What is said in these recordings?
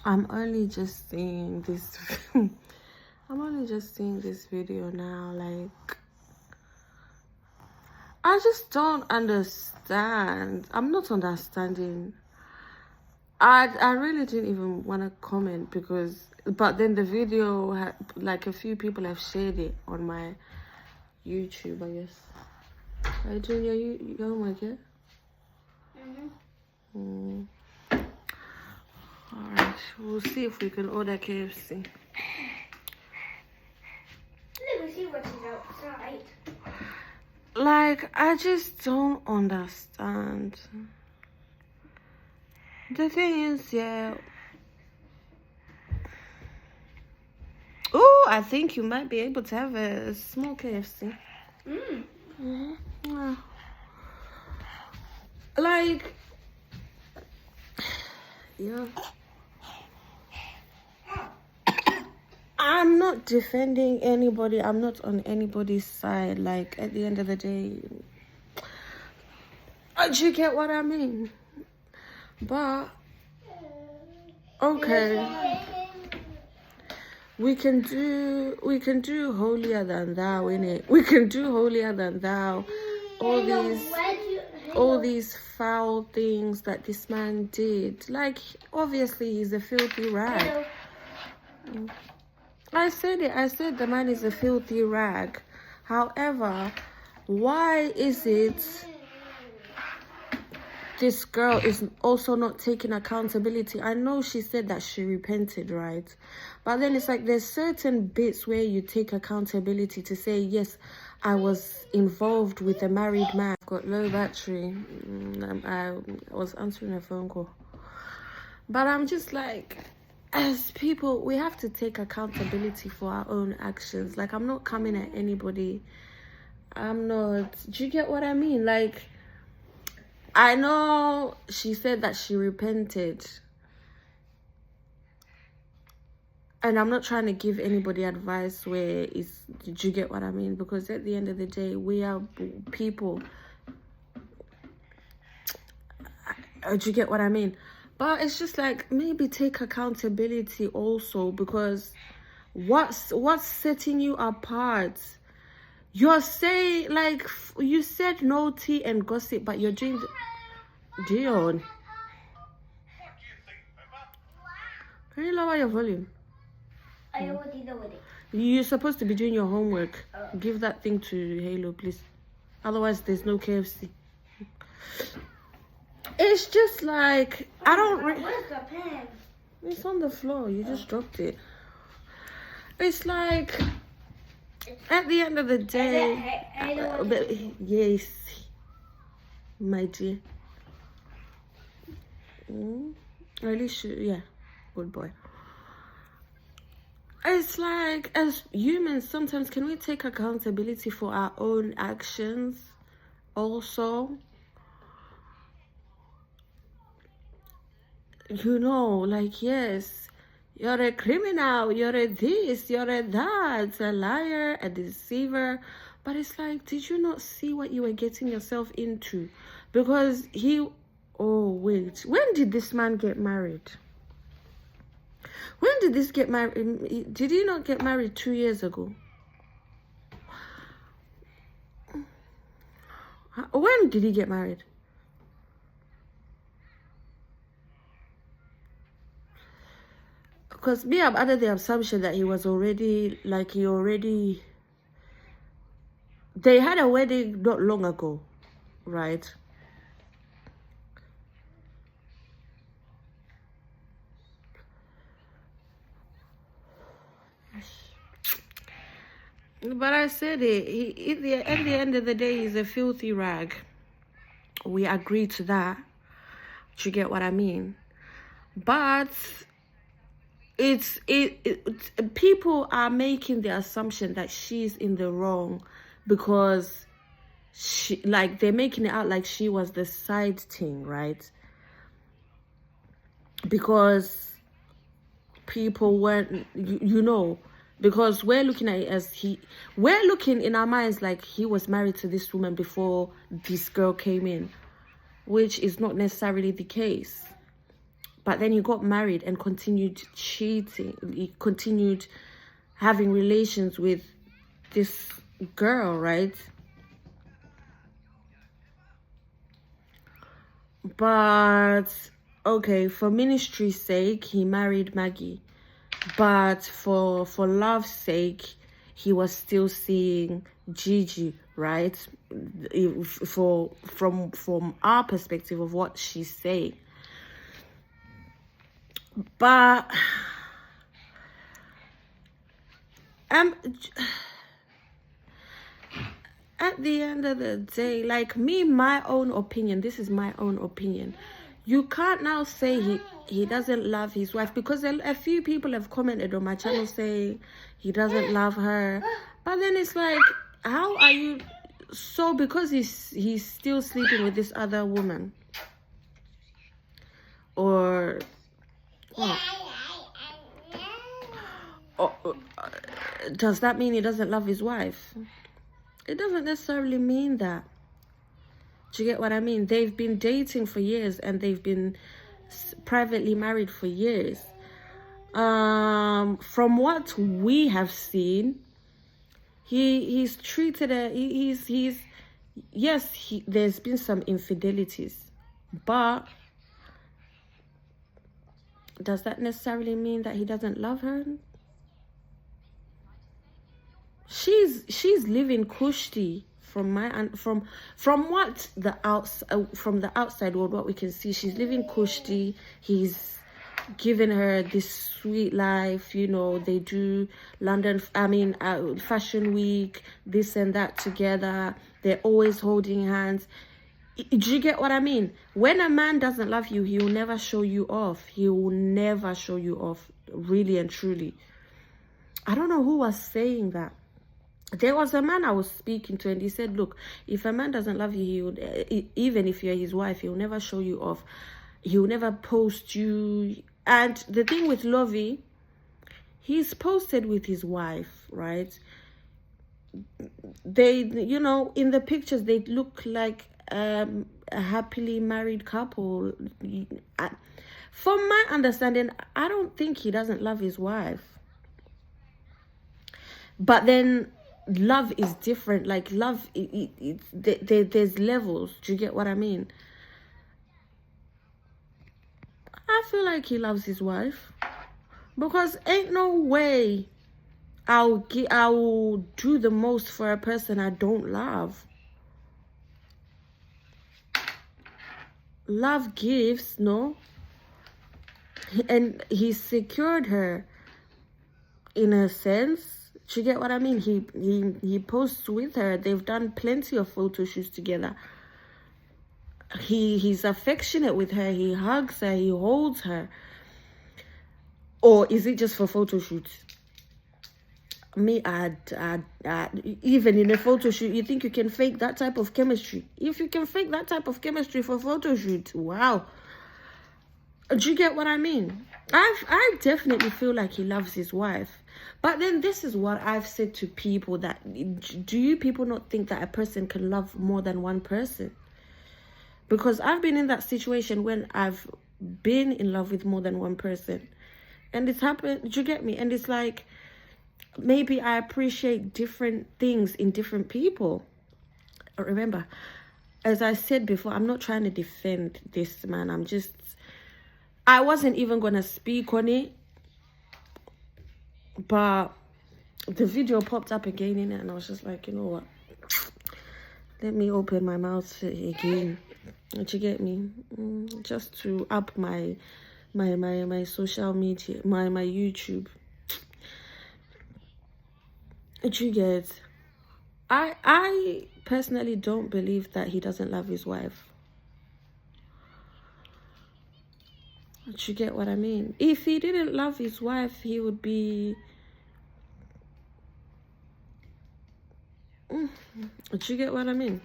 I'm only just seeing this. I'm only just seeing this video now. Like, I just don't understand. I'm not understanding. I really didn't even want to comment because, but then the video had, like, a few people have shared it on my YouTube, I guess. Are you doing your homework yet? Alright, we'll see if we can order KFC. Let me see what is outside. Like, I just don't understand. The thing is, yeah. Oh, I think you might be able to have a small KFC. Yeah. Like, yeah. I'm not defending anybody. I'm not on anybody's side. Like, at the end of the day, do you get what I mean? But, okay. We can do holier than thou, innit? We can do holier than thou. All these foul things that this man did. Like, obviously he's a filthy rag. I said it. I said the man is a filthy rag. However, why is it this girl is also not taking accountability? I know she said that she repented, right? But then it's like there's certain bits where you take accountability to say, yes, I was involved with a married man. I've got low battery. I was answering a phone call. But I'm just like, as people, we have to take accountability for our own actions. Like, I'm not coming at anybody. I'm not. Do you get what I mean? Like, I know she said that she repented. And I'm not trying to give anybody advice where it's, did you get what I mean? Because at the end of the day, we are people. Do you get what I mean? But it's just like, maybe take accountability also, because what's setting you apart? You're saying, like, you said no tea and gossip, but you're doing Dion, can you lower your volume? I already lowered it. You're supposed to be doing your homework. Give that thing to Halo, please. Otherwise, there's no KFC. It's just like, I don't... Where's the pen? It's on the floor. You just dropped it. It's like, at the end of the day... yes, my dear. At least, yeah, good boy. It's like, as humans, sometimes can we take accountability for our own actions also? You know, like, yes, you're a criminal, you're a this, you're a that, a liar, a deceiver. But it's like, did you not see what you were getting yourself into? Because oh, wait, when did this man get married? When did this get married? Did he not get married 2 years ago? When did he get married? Because me, I'm under the assumption that he was already, like, they had a wedding not long ago, right? But I said it. At the end of the day, he's a filthy rag. We agree to that. Do you get what I mean? But people are making the assumption that she's in the wrong because they're making it out like she was the side thing, right? Because people weren't, you know. Because we're looking at it as we're looking in our minds like he was married to this woman before this girl came in, which is not necessarily the case. But then he got married and continued cheating. He continued having relations with this girl, right? But okay, for ministry's sake, he married Maggie. But for love's sake, he was still seeing Gigi, right? From our perspective of what she's saying. But at the end of the day, like me, my own opinion, this is my own opinion. You can't now say he doesn't love his wife, because a few people have commented on my channel saying he doesn't love her. But then it's like, how are you? So because he's still sleeping with this other woman, or does that mean he doesn't love his wife? It doesn't necessarily mean that. Do you get what I mean? They've been dating for years and they've been privately married for years. From what we have seen, he's treated her. There's been some infidelities, but does that necessarily mean that he doesn't love her? She's living cushy from what the outside world, what we can see. She's living cushy. He's giving her this sweet life, you know. They do Fashion Week, this and that together. They're always holding hands. Do you get what I mean? When a man doesn't love you, he will never show you off. He will never show you off, really and truly. I don't know who was saying that. There was a man I was speaking to, and he said, look, if a man doesn't love you, he would, even if you're his wife, he will never show you off. He will never post you. And the thing with Lovey, he's posted with his wife, right? They, you know, in the pictures, they look like a happily married couple. From my understanding, I don't think he doesn't love his wife. But then love is different. Like love, there's levels. Do you get what I mean? I feel like he loves his wife, because ain't no way I will do the most for a person I don't love. Love gives, no? And he secured her in a sense. Do you get what I mean? He posts with her. They've done plenty of photo shoots together. He's affectionate with her. He hugs her. He holds her. Or is it just for photo shoots? Me, even in a photo shoot, you think you can fake that type of chemistry? If you can fake that type of chemistry for photo shoot, wow. Do you get what I mean? I definitely feel like he loves his wife. But then this is what I've said to people, that do you people not think that a person can love more than one person? Because I've been in that situation when I've been in love with more than one person. And it's happened, do you get me? And it's like, maybe I appreciate different things in different people. Remember, as I said before, I'm not trying to defend this man. I wasn't even going to speak on it. But the video popped up again in it, and I was just like, you know what? Let me open my mouth again. Did you get me? Just to up my social media, my YouTube. Did you get? I personally don't believe that he doesn't love his wife. Do you get what I mean? If he didn't love his wife, he would be... Do you get what I mean?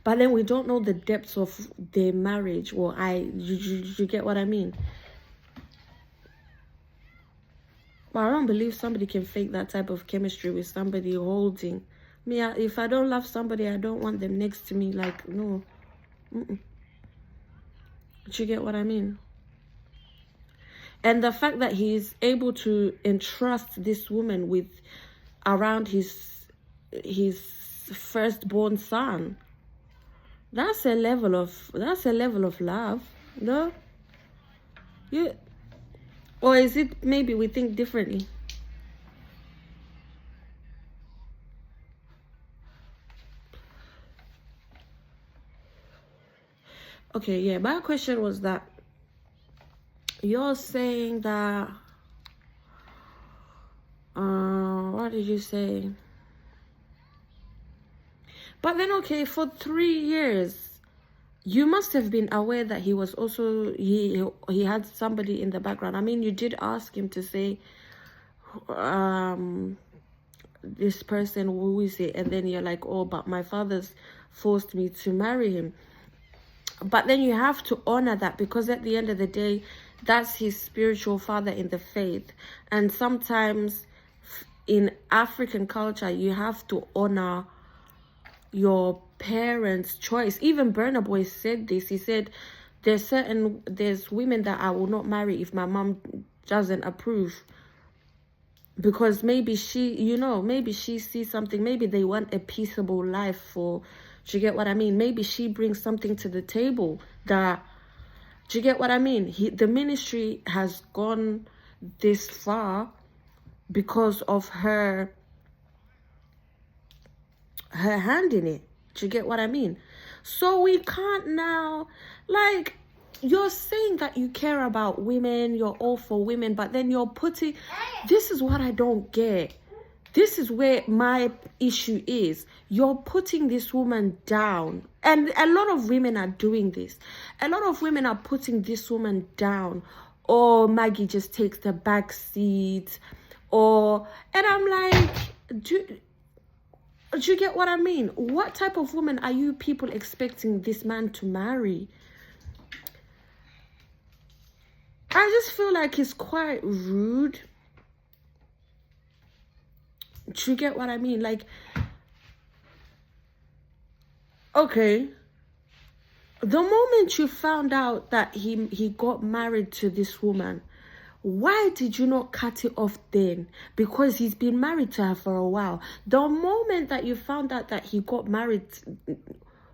But then we don't know the depths of their marriage. Or you get what I mean? But I don't believe somebody can fake that type of chemistry with somebody holding. Me, if I don't love somebody, I don't want them next to me. Like, no. Do you get what I mean? And the fact that he's able to entrust this woman with around his firstborn son, that's a level of love. No? You, or is it maybe we think differently? Okay, yeah, my question was that you're saying that what did you say? But then, okay, for 3 years, you must have been aware that he was also, he had somebody in the background. I mean, you did ask him to say, this person, who is it? And then you're like, oh, but my father's forced me to marry him. But then you have to honor that, because at the end of the day, that's his spiritual father in the faith. And sometimes in African culture, you have to honor your parents' choice. Even Burna Boy said this. He said, there's women that I will not marry if my mom doesn't approve, because maybe she, maybe she sees something. Maybe they want a peaceable life for, do you get what I mean? Maybe she brings something to the table that, do you get what I mean? The ministry has gone this far because of her hand in it. Do you get what I mean? So we can't now, like, you're saying that you care about women, you're all for women, but then you're putting, this is what I don't get. This is where my issue is. You're putting this woman down. And a lot of women are doing this. A lot of women are putting this woman down. Or Maggie just takes the back seat. And I'm like, do you get what I mean? What type of woman are you people expecting this man to marry? I just feel like he's quite rude. Do you get what I mean? Like, okay, the moment you found out that he got married to this woman, why did you not cut it off then? Because he's been married to her for a while. The moment that you found out that he got married,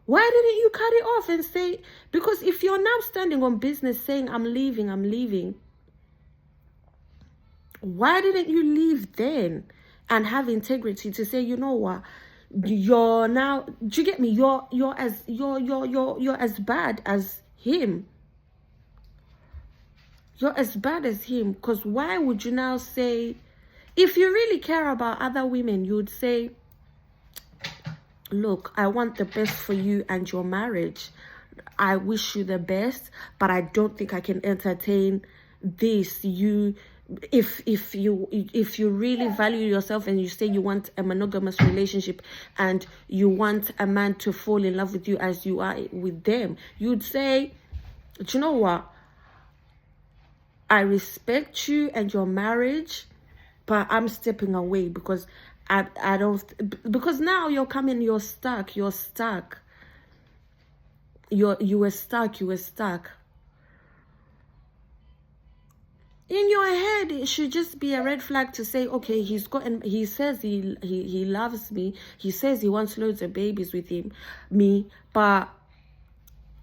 why didn't you cut it off and say, because if you're now standing on business saying, I'm leaving, why didn't you leave then and have integrity to say, you know what, you're now, do you get me? You're as bad as him. You're as bad as him. Because why would you now say, if you really care about other women, you would say, look, I want the best for you and your marriage. I wish you the best, but I don't think I can entertain this. If you really value yourself and you say you want a monogamous relationship and you want a man to fall in love with you as you are with them, you'd say, do you know what? I respect you and your marriage, but I'm stepping away because I don't, because now you're coming, you're stuck. You were stuck. In your head, it should just be a red flag to say, okay, he says he loves me. He says he wants loads of babies with me, but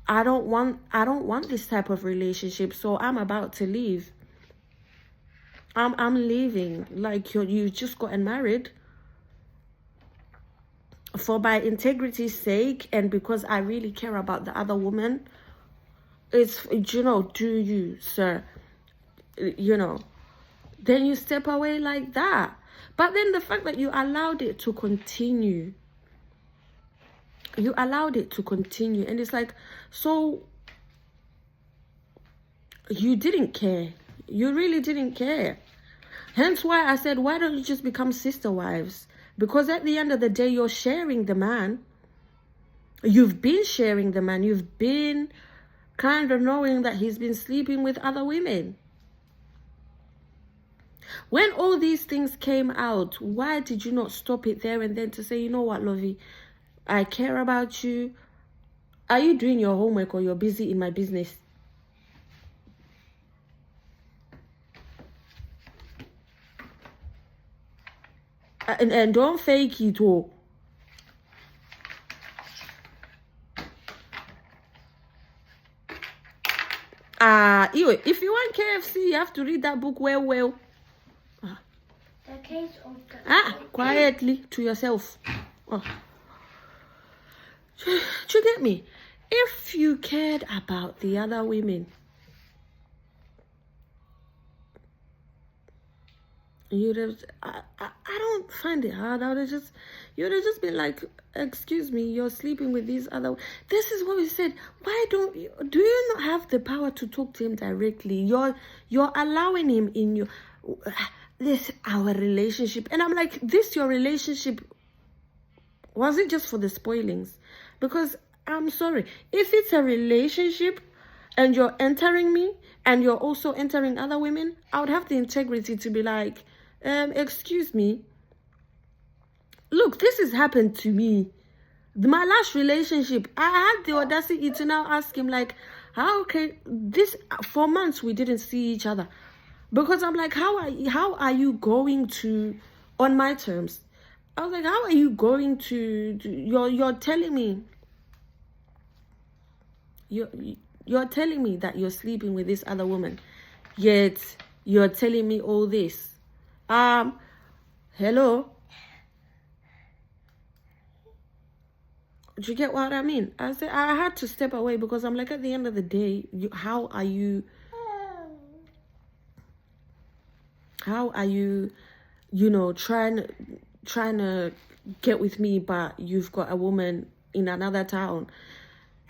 I don't want this type of relationship, so I'm about to leave. I'm leaving. Like, you just gotten married. For my integrity's sake and because I really care about the other woman, it's, do you, sir? Then you step away like that. But then the fact that you allowed it to continue, and it's like, so you didn't care. You really didn't care. Hence why I said, why don't you just become sister wives? Because at the end of the day, you're sharing the man. You've been sharing the man. You've been kind of knowing that he's been sleeping with other women. When all these things came out, why did you not stop it there and then to say, you know what, Lovey, I care about you. Are you doing your homework or you're busy in my business? And don't fake it all. If you want KFC, you have to read that book well. The case of the... Quietly to yourself. Do you get me? If you cared about the other women, you'd have, I don't find it hard. You'd have just been like, excuse me, you're sleeping with these other. This is what we said. Why do you not have the power to talk to him directly? You're allowing him in our relationship. And I'm like, your relationship, was it just for the spoilings? Because I'm sorry, if it's a relationship and you're entering me and you're also entering other women, I would have the integrity to be like, excuse me, look, this has happened to me. My last relationship, I had the audacity to now ask him, like, how can this, for months we didn't see each other, because I'm like, how are you going to, on my terms, I was like, how are you going to you're telling me you're telling me that you're sleeping with this other woman, yet you're telling me all this. Hello? Do you get what I mean? I said I had to step away because I'm like, at the end of the day, how are you, trying to get with me, but you've got a woman in another town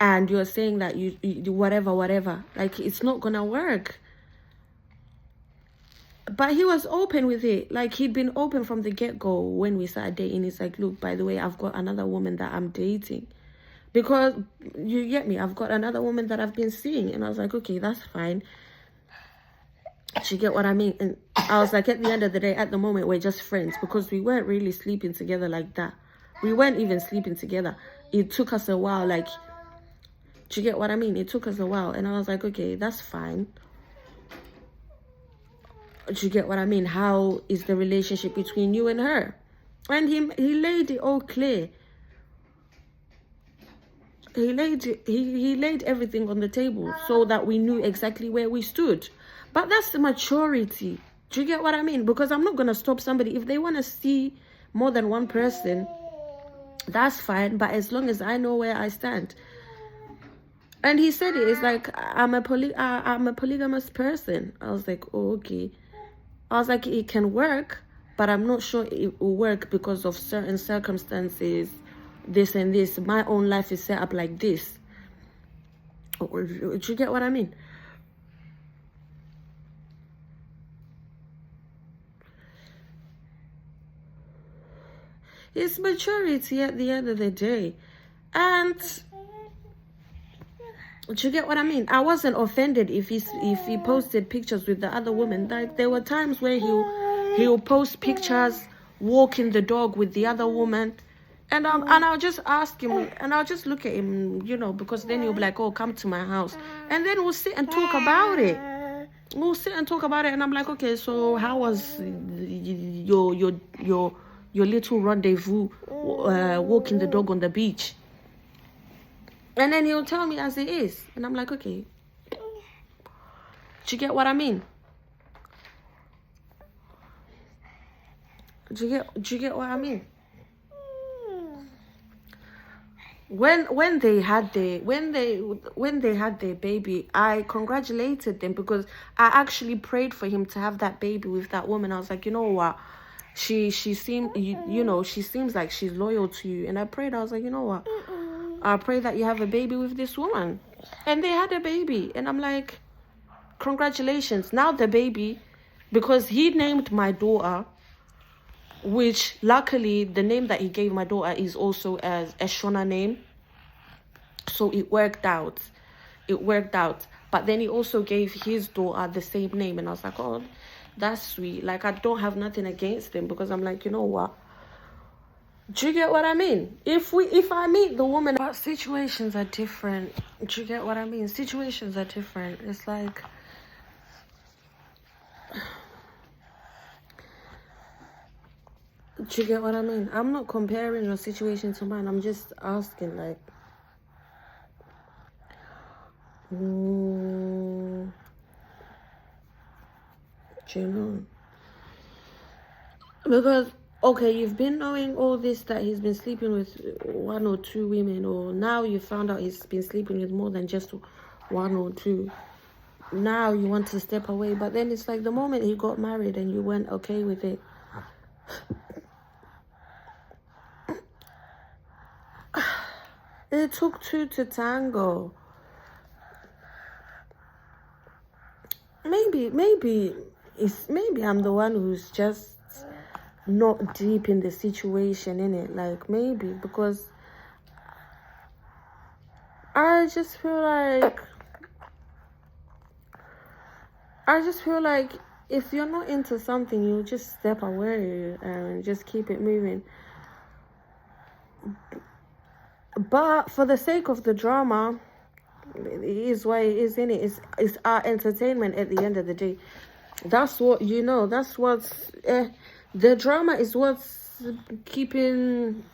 and you're saying that you whatever, like, it's not gonna work. But he was open with it. Like, he'd been open from the get-go when we started dating. He's like, look, by the way, I've got another woman that I'm dating. Because, you get me, I've got another woman that I've been seeing. And I was like, okay, that's fine. Do you get what I mean? And I was like, at the end of the day, at the moment, we're just friends. Because we weren't really sleeping together like that. We weren't even sleeping together. It took us a while, like, do you get what I mean? It took us a while. And I was like, okay, that's fine. Do you get what I mean? How is the relationship between you and her? And he laid it all clear. He laid everything on the table so that we knew exactly where we stood. But that's the maturity. Do you get what I mean? Because I'm not going to stop somebody. If they want to see more than one person, that's fine. But as long as I know where I stand. And he said it. It's like, I'm a polygamous person. I was like, oh, okay. I was like, it can work, but I'm not sure it will work because of certain circumstances, this and this. My own life is set up like this. Do you get what I mean? It's maturity at the end of the day. And do you get what I mean? I wasn't offended if he posted pictures with the other woman. Like, there were times where he'll post pictures walking the dog with the other woman, and I'll just ask him, and I'll just look at him, because then he'll be like, oh, come to my house, and then we'll sit and talk about it. And I'm like, okay, so how was your little rendezvous walking the dog on the beach? And then he'll tell me as it is. And I'm like, okay. Do you get what I mean? Do you get what I mean? When they had their baby, I congratulated them because I actually prayed for him to have that baby with that woman. I was like, you know what? She seemed, she seems like she's loyal to you. And I prayed. I was like, you know what? I pray that you have a baby with this woman. And they had a baby. And I'm like, congratulations. Now the baby, because he named my daughter, which luckily the name that he gave my daughter is also as a Shona name. So it worked out. But then he also gave his daughter the same name. And I was like, oh, that's sweet. Like, I don't have nothing against him because I'm like, you know what? Do you get what I mean? If I meet the woman, but situations are different. Do you get what I mean? Situations are different. It's like, Do you get what I mean? I'm not comparing your situation to mine. I'm just asking, like, do you know? Because, okay, you've been knowing all this, that he's been sleeping with 1 or 2 women, or now you found out he's been sleeping with more than just 1 or 2. Now you want to step away, but then it's like the moment he got married and you weren't okay with it. It took 2 to tango. Maybe I'm the one who's just not deep in the situation, innit? Like, maybe, because I just feel like if you're not into something, you just step away and just keep it moving. But for the sake of the drama, it is what it is, innit? It's our entertainment at the end of the day. That's what, you know, that's what's... the drama is what's keeping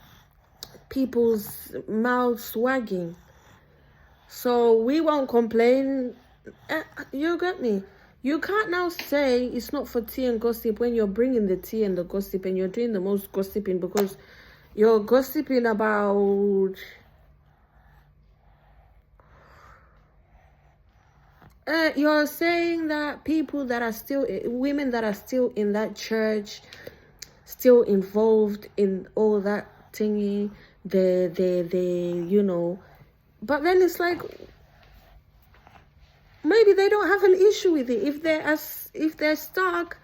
people's mouths wagging. So we won't complain. You get me? You can't now say it's not for tea and gossip when you're bringing the tea and the gossip and you're doing the most gossiping, because you're gossiping about... you're saying that people that are still... women that are still in that church, still involved in all that thingy, they you know... But then it's like... maybe they don't have an issue with it. If they're stuck,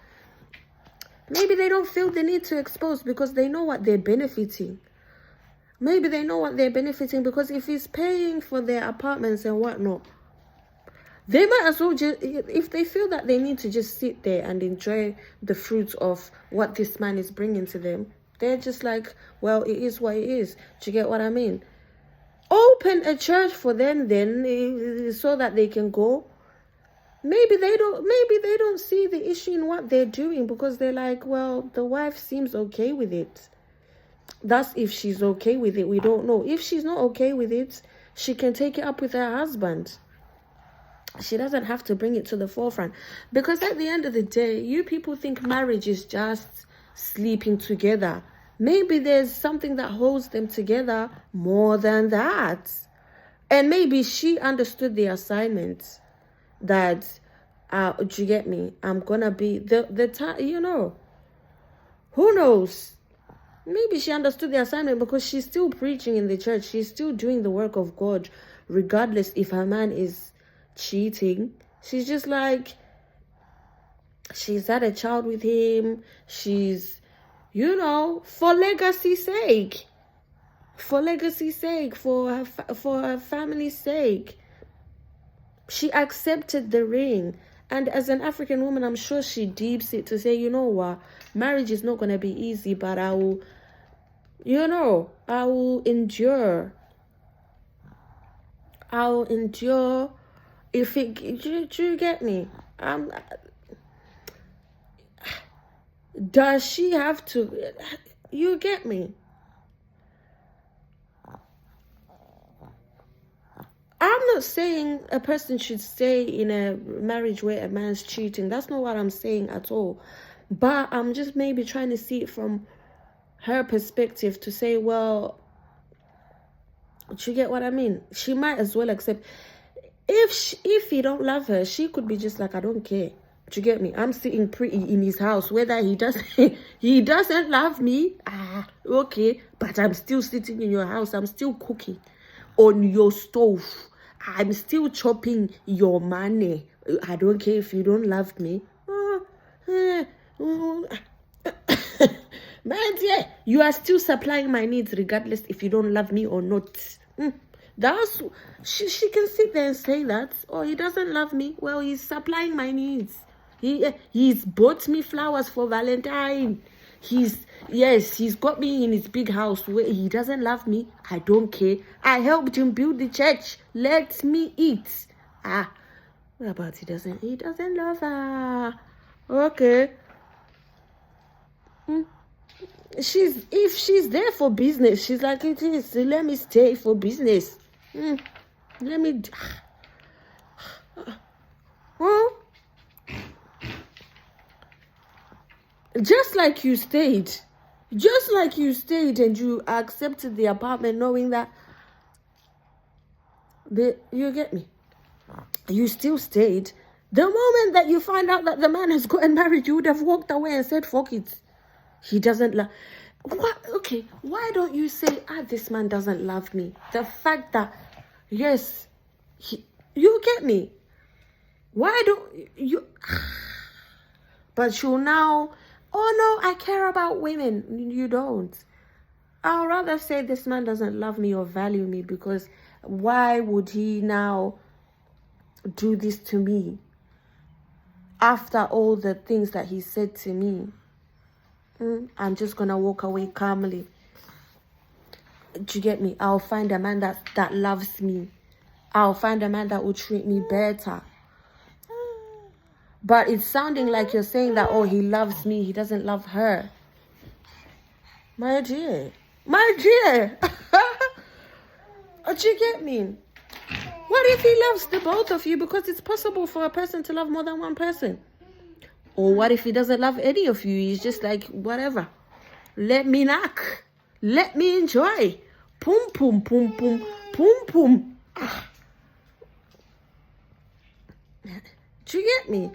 maybe they don't feel the need to expose because they know what they're benefiting. Maybe they know what they're benefiting, because if he's paying for their apartments and whatnot, they might as well just, if they feel that they need to just sit there and enjoy the fruits of what this man is bringing to them, they're just like, well, it is what it is. Do you get what I mean? Open a church for them then, so that they can go. Maybe they don't see the issue in what they're doing, because they're like, well, the wife seems okay with it. That's if she's okay with it. We don't know. If she's not okay with it, she can take it up with her husband. She doesn't have to bring it to the forefront. Because at the end of the day, you people think marriage is just sleeping together. Maybe there's something that holds them together more than that. And maybe she understood the assignment that, do you get me? I'm going to be the time, you know. Who knows? Maybe she understood the assignment because she's still preaching in the church. She's still doing the work of God, regardless if her man is cheating. She's just like, she's had a child with him. She's, you know, for legacy's sake. For legacy's sake, for her family's sake. She accepted the ring. And as an African woman, I'm sure she deeps it to say, you know what, marriage is not going to be easy, but I will, you know, I will endure. I'll endure if it, do you get me? Does she have to, you get me? I'm not saying a person should stay in a marriage where a man's cheating. That's not what I'm saying at all. But I'm just maybe trying to see it from her perspective to say, well, do you get what I mean? She might as well accept. If he don't love her, she could be just like, I don't care. Do you get me? I'm sitting pretty in his house, whether he doesn't love me. Okay, but I'm still sitting in your house. I'm still cooking on your stove. I'm still chopping your money. I don't care if you don't love me. Man, yeah, you are still supplying my needs regardless if you don't love me or not. That's she can sit there and say that. Oh, he doesn't love me. Well, he's supplying my needs. He's bought me flowers for Valentine. He's got me in his big house where he doesn't love me. I don't care. I helped him build the church. Let me eat. What about he doesn't love her? Okay. if she's there for business, she's like, it is. Let me stay for business. Let me. Huh? Just like you stayed and you accepted the apartment knowing that you get me, you still stayed. The moment that you find out that the man has gotten married, you would have walked away and said, fuck it, he doesn't love. What? Okay, why don't you say, this man doesn't love me? The fact that, yes, you get me, why don't you? But you now, oh no, I care about women. You don't. I'll rather say this man doesn't love me or value me, because why would he now do this to me after all the things that he said to me? I'm just gonna walk away calmly. Do you get me? I'll find a man that loves me. I'll find a man that will treat me better. But it's sounding like you're saying that, oh, he loves me, he doesn't love her. My dear. Do you get me? What if he loves the both of you? Because it's possible for a person to love more than one person. Or what if he doesn't love any of you? He's just like, whatever. Let me knock. Let me enjoy. Pum, pum, pum, pum, pum, pum. Do you get me?